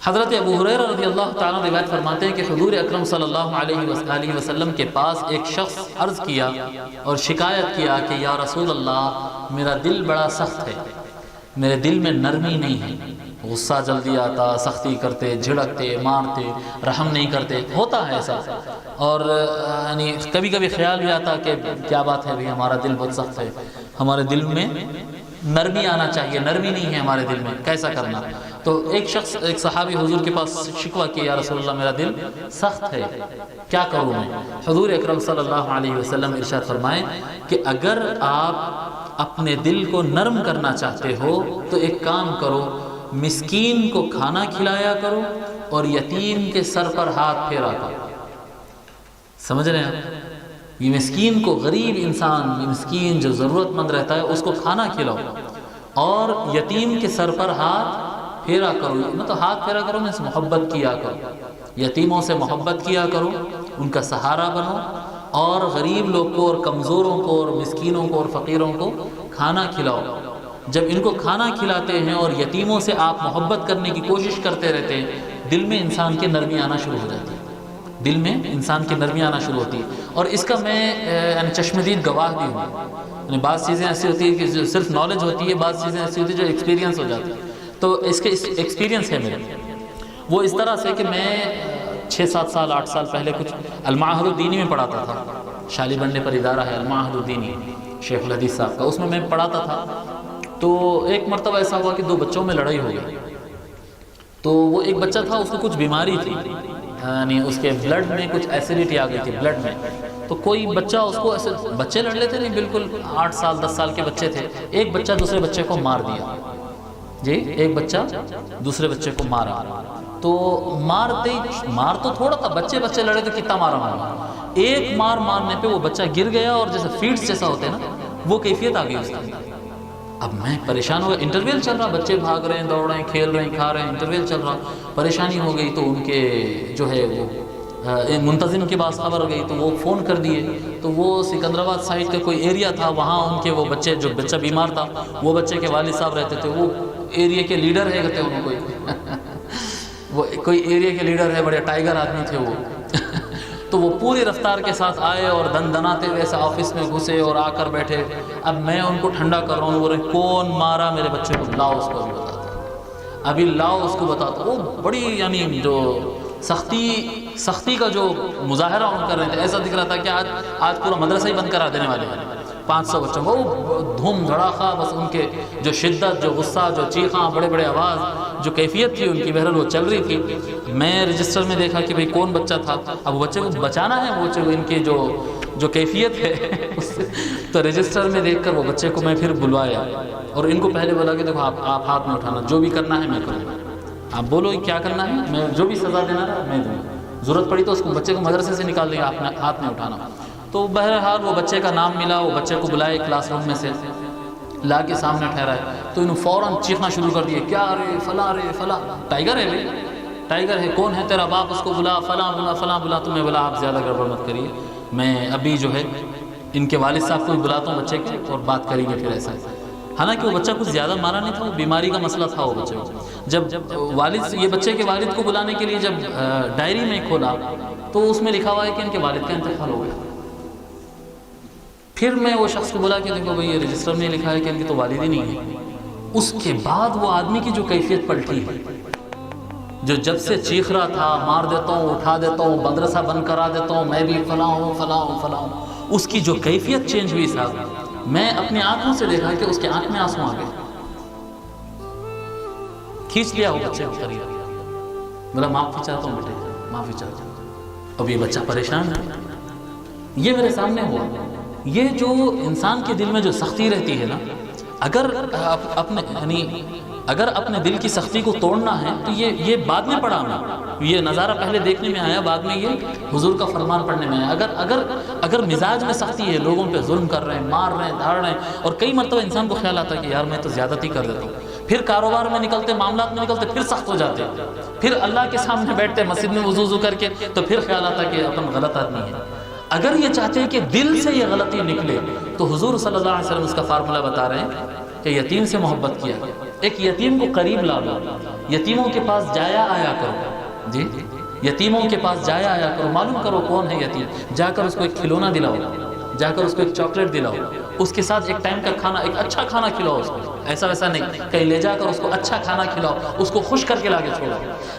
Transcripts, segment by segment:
حضرت ابو ہریرہ رضی اللہ تعالیٰ عنہ روایت فرماتے ہیں کہ حضور اکرم صلی اللہ علیہ وآلہ وسلم کے پاس ایک شخص عرض کیا اور شکایت کیا کہ یا رسول اللہ میرا دل بڑا سخت ہے، میرے دل میں نرمی نہیں ہے، غصہ جلدی آتا، سختی کرتے، جھڑکتے، مارتے، رحم نہیں کرتے، ہوتا ہے ایسا، اور یعنی کبھی کبھی خیال بھی آتا کہ کیا بات ہے بھئی ہمارا دل بہت سخت ہے، ہمارے دل میں نرمی آنا چاہیے، نرمی نہیں ہے ہمارے دل میں، کیسا کرنا؟ تو ایک صحابی حضور کے پاس شکوہ کیا یا رسول اللہ میرا دل سخت ہے، کیا کروں میں؟ حضور اکرم صلی اللہ علیہ وسلم ارشاد فرمائے کہ اگر آپ اپنے دل کو نرم کرنا چاہتے ہو تو ایک کام کرو، مسکین کو کھانا کھلایا کرو اور یتیم کے سر پر ہاتھ پھیرا کرو۔ سمجھ رہے ہیں آپ؟ یہ مسکین کو، غریب انسان، یہ مسکین جو ضرورت مند رہتا ہے اس کو کھانا کھلاؤ اور یتیم کے سر پر ہاتھ پھیرا کرو، مطلب ہاتھ پھیرا کرو میں محبت کیا کرو، یتیموں سے محبت کیا کرو، ان کا سہارا بنو، اور غریب لوگ کو اور کمزوروں کو اور مسکینوں کو اور فقیروں کو کھانا کھلاؤ۔ جب ان کو کھانا کھلاتے ہیں اور یتیموں سے آپ محبت کرنے کی کوشش کرتے رہتے ہیں، دل میں انسان کی نرمی آنا شروع ہو جاتی ہے، دل میں انسان کی نرمی آنا شروع ہوتی ہے۔ اور اس کا میں یعنی چشمدید گواہ بھی ہوں، یعنی بعض چیزیں ایسی ہوتی ہیں کہ صرف نالج ہوتی ہے، بعض چیزیں ایسی ہوتی ہیں جو ایکسپیرینس ہو جاتی ہے۔ تو اس کے ایکسپیرینس ہے میرے، وہ اس طرح سے کہ میں 6-7 سال 8 سال پہلے کچھ المعہد الدینی میں پڑھاتا تھا، شالی بنڈے پر ادارہ ہے المعہد الدینی شیخ الحدیث صاحب کا، اس میں پڑھاتا تھا۔ تو ایک مرتبہ ایسا ہوا کہ 2 بچوں میں لڑائی ہو گئی، تو وہ ایک بچہ تھا، اس کو کچھ بیماری تھی، یعنی اس کے بلڈ میں کچھ ایسیڈیٹی آ گئی تھی بلڈ میں، تو کوئی بچہ اس کو ایسے، بچے لڑ لیتے نہیں، بالکل 8 سال 10 سال کے بچے تھے، ایک بچہ دوسرے بچے کو مار دیا جی، ایک بچہ دوسرے بچے کو مارا، تو مار تو تھوڑا تھا، بچے لڑے تو کتنا مارا ہوگا، ایک مارنے پہ وہ بچہ گر گیا اور جیسے فیٹس جیسا ہوتے ہیں نا وہ کیفیت آ گئی اس کی۔ اب میں پریشان ہو گیا، انٹرویل چل رہا، بچے بھاگ رہے ہیں، دوڑ رہے ہیں، کھیل رہے ہیں، کھا رہے ہیں، انٹرویل چل رہا، پریشانی ہو گئی۔ تو ان کے جو ہے وہ منتظم کے پاس خبر گئی تو وہ فون کر دیے، تو وہ سکندرآباد سائڈ کا کوئی ایریا تھا، وہاں ان کے وہ بچے، جو بچہ بیمار تھا وہ بچے کے والد صاحب رہتے تھے، وہ ایریا کے لیڈر ہے کہتے ہیں وہ کوئی ایریا کے لیڈر ہے، بڑے ٹائیگر آدمی تھے وہ تو وہ پوری رفتار کے ساتھ آئے اور دن دناتے ہوئے ایسا آفس میں گھسے اور آ کر بیٹھے۔ اب میں ان کو ٹھنڈا کر رہا ہوں، بولے کون مارا میرے بچے کو، لاؤ اس کو ابھی بتاتا، ابھی لاؤ اس کو بتاتا۔ وہ بڑی یعنی جو سختی کا جو مظاہرہ ان کر رہے تھے، ایسا دکھ رہا تھا کہ آج پورا مدرسہ ہی بند کرا دینے والے ہیں 500 بچوں کو، وہ دھوم دھڑاکا، بس ان کے جو شدت، جو غصہ، جو چیخاں، بڑے بڑے آواز، جو کیفیت تھی ان کی، بہرحال وہ چل رہی تھی۔ میں رجسٹر میں دیکھا کہ بھئی کون بچہ تھا، اب بچے کو بچانا ہے، وہ بچے کو ان کی جو کیفیت ہے تو رجسٹر میں دیکھ کر وہ بچے کو میں پھر بلوایا اور ان کو پہلے بولا کہ دیکھو آپ ہاتھ میں اٹھانا، جو بھی کرنا ہے میں کروں گا، آپ بولو کیا کرنا ہے، میں جو بھی سزا دینا ہے میں دوں گا، ضرورت پڑی تو اس کو بچے کو مدرسے سے نکال دیا، آپ ہاتھ میں اٹھانا۔ تو بہرحال وہ بچے کا نام ملا، وہ بچے کو بلائے کلاس روم میں سے، لا کے سامنے ٹھہرائے، تو انہوں فوراً چیخنا شروع کر دیے، کیا رے فلاں، ٹائیگر ہے بھائی، ٹائیگر ہے، کون ہے تیرا باپ، اس کو بلا، فلاں بلا۔ تو میں بولا آپ زیادہ گڑبڑ مت کریے، میں ابھی جو ہے ان کے والد صاحب کو بھی بلاتا ہوں بچے کے اور بات کریں گے پھر ایسا۔ حالانکہ وہ بچہ کچھ زیادہ مارا نہیں تھا، وہ بیماری کا مسئلہ تھا وہ بچے کو۔ جب والد، یہ بچے کے والد کو بلانے کے لیے جب ڈائری میں کھولا تو اس میں لکھا ہوا ہے کہ ان کے والد کا انتقال ہو گیا۔ پھر میں وہ شخص کو بولا کہ دیکھو بھئی یہ رجسٹر میں لکھا ہے کہ ان کی تو والد ہی نہیں ہے۔ اس کے بعد وہ آدمی کی جو کیفیت پلٹی ہے، جو جب سے چیخ رہا تھا، مار دیتا ہوں، اٹھا دیتا ہوں، مدرسہ بند کرا دیتا ہوں، میں بھی فلاں ہوں، اس کی جو کیفیت چینج ہوئی صاحب، میں اپنی آنکھوں سے دیکھا کہ اس کے آنکھ میں آنسو آ گئے، کھینچ لیا وہ بچے کو قریب، بولا معافی چاہتا ہوں بیٹے، معافی چاہتا ہوں۔ اب یہ بچہ پریشان ہے، یہ میرے سامنے ہوا۔ یہ جو انسان کے دل میں جو سختی رہتی ہے نا، اگر اپنے دل کی سختی کو توڑنا ہے تو یہ بعد میں پڑھا ہمیں، یہ نظارہ پہلے دیکھنے میں آیا، بعد میں یہ حضور کا فرمان پڑھنے میں آیا۔ اگر مزاج میں سختی ہے، لوگوں پہ ظلم کر رہے ہیں، مار رہے ہیں، دھاڑ رہے ہیں، اور کئی مرتبہ انسان کو خیال آتا ہے کہ یار میں تو زیادتی کر دیتا ہوں، پھر کاروبار میں نکلتے، معاملات میں نکلتے، پھر سخت ہو جاتے، پھر اللہ کے سامنے بیٹھتے مسجد میں وضو کر کے تو پھر خیال آتا کہ اپن غلط آدمی ہے۔ اگر یہ چاہتے ہیں کہ دل سے یہ غلطی نکلے تو حضور صلی اللہ علیہ وسلم اس کا فارمولہ بتا رہے ہیں کہ یتیم سے محبت کیا ایک یتیم کو قریب لا لو، یتیموں کے پاس جایا آیا کرو، جی یتیموں کے پاس جایا آیا کرو، معلوم کرو کون ہے یتیم، جا کر اس کو ایک کھلونا دلاؤ، جا کر اس کو ایک چاکلیٹ دلاؤ، اس کے ساتھ ایک ٹائم کا کھانا، ایک اچھا کھانا کھلاؤ اس کو، ایسا ویسا نہیں، کہیں لے جا کر اس کو اچھا کھانا کھلاؤ، اس کو خوش کر کے لا کے چھوڑو۔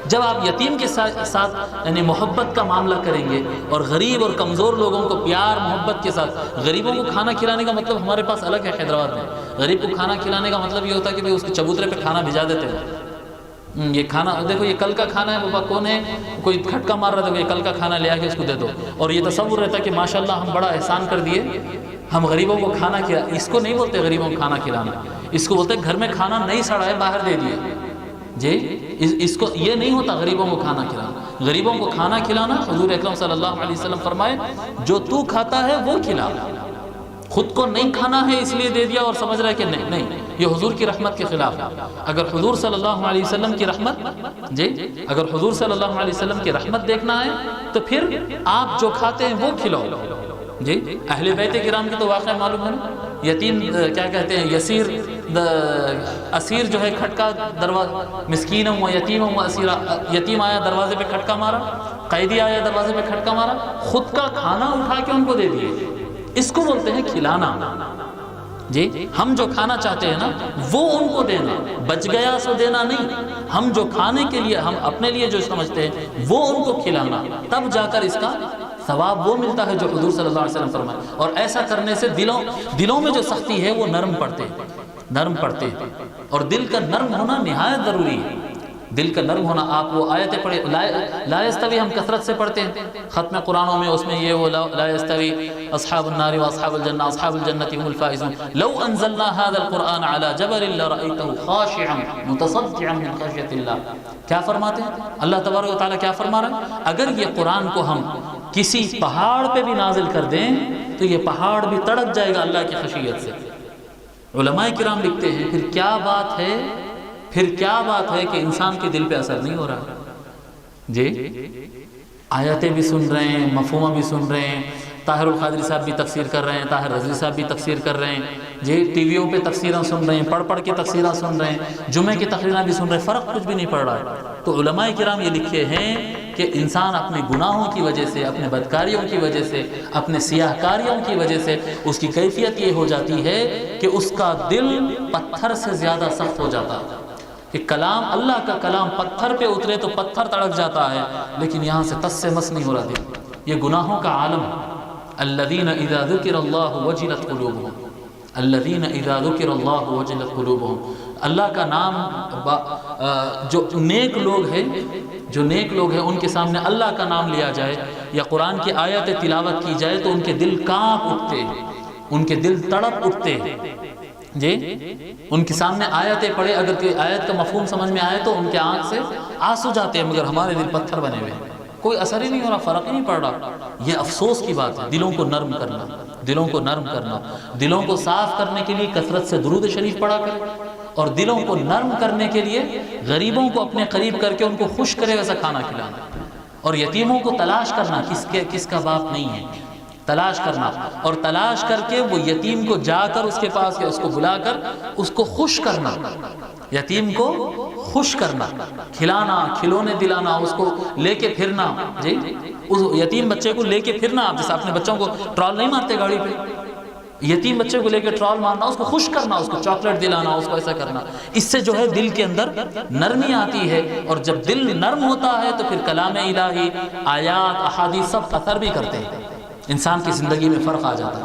جب آپ یتیم کے ساتھ یعنی محبت کا معاملہ کریں گے، اور غریب اور کمزور لوگوں کو پیار محبت کے ساتھ، غریبوں کو کھانا کھلانے کا مطلب ہمارے پاس الگ ہے حیدرآباد میں، غریب کو کھانا کھلانے کا مطلب یہ ہوتا ہے کہ بھئی اس کے چبوترے پہ کھانا بھیجا دیتے ہیں، یہ کھانا دیکھو یہ کل کا کھانا ہے، بابا کون ہے کوئی کھٹکا مار رہا تھا، یہ کل کا کھانا لے آ کے اس کو دے دو، اور یہ تصور رہتا ہے کہ ماشاءاللہ ہم بڑا احسان کر دیے، ہم غریبوں کو کھانا کھلا، اس کو نہیں بولتے غریبوں کو کھانا کھلانا، اس کو بولتے گھر میں کھانا نہیں سڑا ہے باہر دے دیے، جی اس کو یہ نہیں ہوتا غریبوں کو کھانا کھلانا۔ غریبوں کو کھانا کھلانا، حضور اکرم صلی اللہ علیہ وسلم فرمائے جو تو کھاتا ہے وہ کھلا، خود کو نہیں کھانا ہے اس لیے دے دیا اور سمجھ رہا ہے کہ نہیں، یہ حضور کی رحمت کے خلاف ہے۔ اگر حضور صلی اللہ علیہ وسلم کی رحمت، جی اگر حضور صلی اللہ علیہ وسلم کی رحمت دیکھنا ہے تو پھر آپ جو کھاتے ہیں وہ کھلاؤ، جی اہل بیت کرام کی تو واقعہ معلوم ہے نا، یتیم کیا کہتے ہیں، اسیر جو ہے کھٹکا دروازہ، مسکینم و یتیمم و اسیرا، یتیم آیا دروازے پہ کھٹکا مارا، قیدی آیا دروازے پہ کھٹکا مارا، خود کا کھانا اٹھا کے ان کو دے دیے، اس کو بولتے ہیں کھلانا۔ جی ہم جو کھانا چاہتے ہیں نا وہ ان کو دینا، بچ گیا سو دینا نہیں، ہم جو کھانے کے لیے ہم اپنے لیے جو سمجھتے ہیں وہ ان کو کھلانا، تب جا کر اس کا ثواب وہ ملتا ہے جو حضور صلی اللہ علیہ وسلم فرمائے۔ اور ایسا کرنے سے دلوں میں جو سختی ہے وہ نرم پڑتے، اور دل کا نرم ہونا نہایت ضروری ہے، دل کا نرم ہونا۔ آپ وہ آیتیں پڑھے، لا یستوی ہم کثرت سے پڑھتے ہیں ختم قرآنوں میں، اس میں یہ وہ لا یستوی اصحاب النار واصحاب الجنہ اصحاب الجنہ هم الفائزون لو انزلنا هذا القرآن على جبل لرأيته خاشعا متصدعا من خشیۃ اللہ۔ کیا فرماتے ہیں اللہ تبارک و تعالیٰ، کیا فرما رہے ہیں؟ اگر یہ قرآن کو ہم کسی پہاڑ پہ بھی نازل کر دیں تو یہ پہاڑ بھی تڑپ جائے گا اللہ کی خشیت سے۔ علماء کرام لکھتے ہیں پھر کیا بات ہے کہ انسان کے دل پہ اثر نہیں ہو رہا، جی آیتیں بھی سن رہے ہیں، مفہومہ بھی سن رہے ہیں، طاہر القادری صاحب بھی تفسیر کر رہے ہیں، طاہر رضوی صاحب بھی تفسیر کر رہے ہیں، جی ٹی ویوں پہ تفسیریں سن رہے ہیں، پڑھ کے تفسیریں سن رہے ہیں، جمعے کی تقریریں بھی سن رہے ہیں، فرق کچھ بھی نہیں پڑ رہا ہے۔ تو علماء کرام یہ لکھے ہیں کہ انسان اپنے گناہوں کی وجہ سے، اپنے بدکاریوں کی وجہ سے، اپنے سیاہ کاریوں کی وجہ سے اس کی کیفیت یہ ہو جاتی ہے کہ اس کا دل پتھر سے زیادہ سخت ہو جاتا ہے، کہ کلام اللہ کا کلام پتھر پہ اترے تو پتھر تڑک جاتا ہے، لیکن یہاں سے تس سے مس نہیں ہو رہا دل۔ یہ گناہوں کا عالم ہے۔ الذین اذا ذکر اللہ وجلت قلوبہم، الذین اذا ذکر اللہ وجلت قلوبہم، اللہ کا نام جو نیک لوگ ہیں ان کے سامنے اللہ کا نام لیا جائے یا قرآن کی آیت تلاوت کی جائے تو ان کے دل کانپ اٹھتے، ان کے دل تڑپ اٹھتے، جی ان کے سامنے آیتیں پڑھے، اگر کوئی آیت کا مفہوم سمجھ میں آئے تو ان کے آنکھ سے آنسو جاتے ہیں، مگر ہمارے دل پتھر بنے ہوئے ہیں، کوئی اثر ہی نہیں ہو رہا، فرق ہی نہیں پڑ رہا۔ یہ افسوس کی بات ہے۔ دلوں کو نرم کرنا، دلوں کو صاف کرنے کے لیے کثرت سے درود شریف پڑھا کریں، اور دلوں کو نرم کرنے کے لیے غریبوں کو اپنے قریب کر کے ان کو خوش کرے ویسا کھانا کھلانا، اور یتیموں کو تلاش کرنا کس کا باپ نہیں ہے، تلاش کرنا، اور تلاش کر کے وہ یتیم کو جا کر اس کے پاس یا اس کو بلا کر اس کو خوش کرنا، یتیم کو خوش کرنا، کھلانا، کھلونے دلانا، اس کو لے کے پھرنا، جی اس یتیم بچے کو لے کے پھرنا، آپ جیسے اپنے بچوں کو ٹرال نہیں مارتے گاڑی پہ، یتیم بچے کو لے کے ٹرال مارنا، اس کو خوش کرنا، اس کو چاکلیٹ دلانا، اس کو ایسا کرنا، اس سے جو ہے دل کے اندر نرمی آتی ہے، اور جب دل نرم ہوتا ہے تو پھر کلام الہی، آیات، احادیث سب اثر بھی کرتے ہیں، انسان کی زندگی میں فرق آ جاتا ہے۔